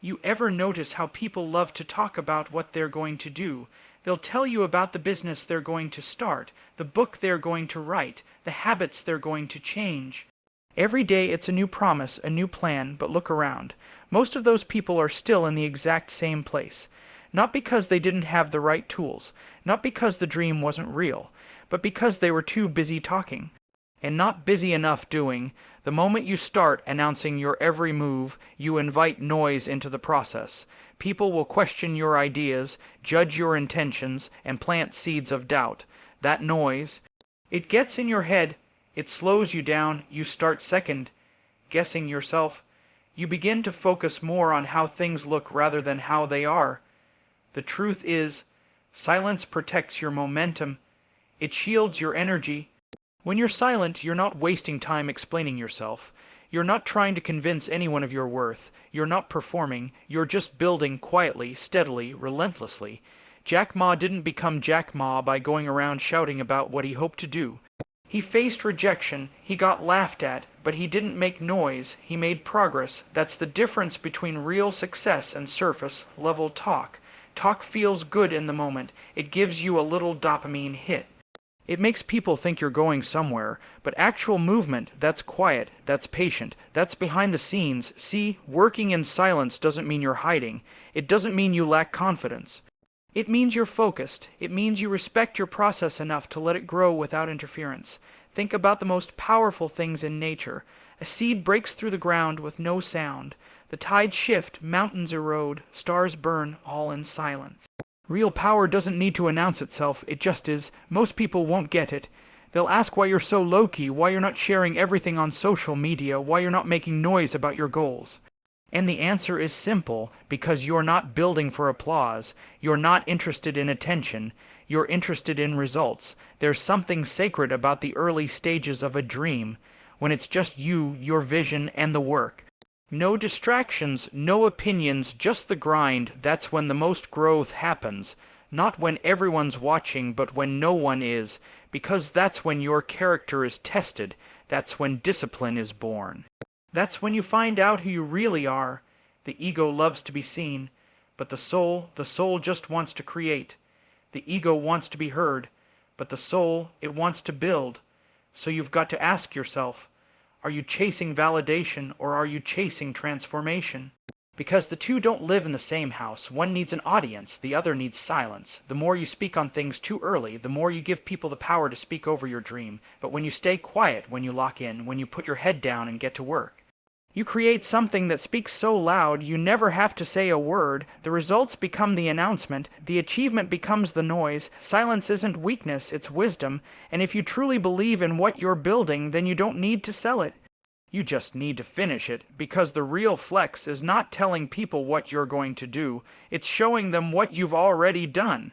You ever notice how people love to talk about what they're going to do? They'll tell you about the business they're going to start, the book they're going to write, the habits they're going to change. Every day it's a new promise, a new plan, but look around. Most of those people are still in the exact same place. Not because they didn't have the right tools, not because the dream wasn't real, but because they were too busy talking. And not busy enough doing. The moment you start announcing your every move, you invite noise into the process. People will question your ideas, judge your intentions, and plant seeds of doubt. That noise, it gets in your head, it slows you down, you start second guessing yourself. You begin to focus more on how things look rather than how they are. The truth is, silence protects your momentum. It shields your energy. When you're silent, you're not wasting time explaining yourself. You're not trying to convince anyone of your worth. You're not performing. You're just building quietly, steadily, relentlessly. Jack Ma didn't become Jack Ma by going around shouting about what he hoped to do. He faced rejection, he got laughed at, but he didn't make noise, he made progress. That's the difference between real success and surface-level talk. Talk feels good in the moment. It gives you a little dopamine hit. It makes people think you're going somewhere, but actual movement, that's quiet, that's patient, that's behind the scenes. See, working in silence doesn't mean you're hiding. It doesn't mean you lack confidence. It means you're focused. It means you respect your process enough to let it grow without interference. Think about the most powerful things in nature. A seed breaks through the ground with no sound. The tides shift, mountains erode, stars burn, all in silence. Real power doesn't need to announce itself, it just is. Most people won't get it. They'll ask why you're so low-key, why you're not sharing everything on social media, why you're not making noise about your goals. And the answer is simple, because you're not building for applause. You're not interested in attention. You're interested in results. There's something sacred about the early stages of a dream, when it's just you, your vision, and the work. No distractions, no opinions, just the grind. That's when the most growth happens. Not when everyone's watching, but when no one is. Because that's when your character is tested. That's when discipline is born. That's when you find out who you really are. The ego loves to be seen, but the soul just wants to create. The ego wants to be heard, but the soul, it wants to build. So you've got to ask yourself, are you chasing validation or are you chasing transformation? Because the two don't live in the same house. One needs an audience, the other needs silence. The more you speak on things too early, the more you give people the power to speak over your dream. But when you stay quiet, when you lock in, when you put your head down and get to work, you create something that speaks so loud you never have to say a word. The results become the announcement. The achievement becomes the noise. Silence isn't weakness, it's wisdom. And if you truly believe in what you're building, then you don't need to sell it. You just need to finish it, because the real flex is not telling people what you're going to do. It's showing them what you've already done.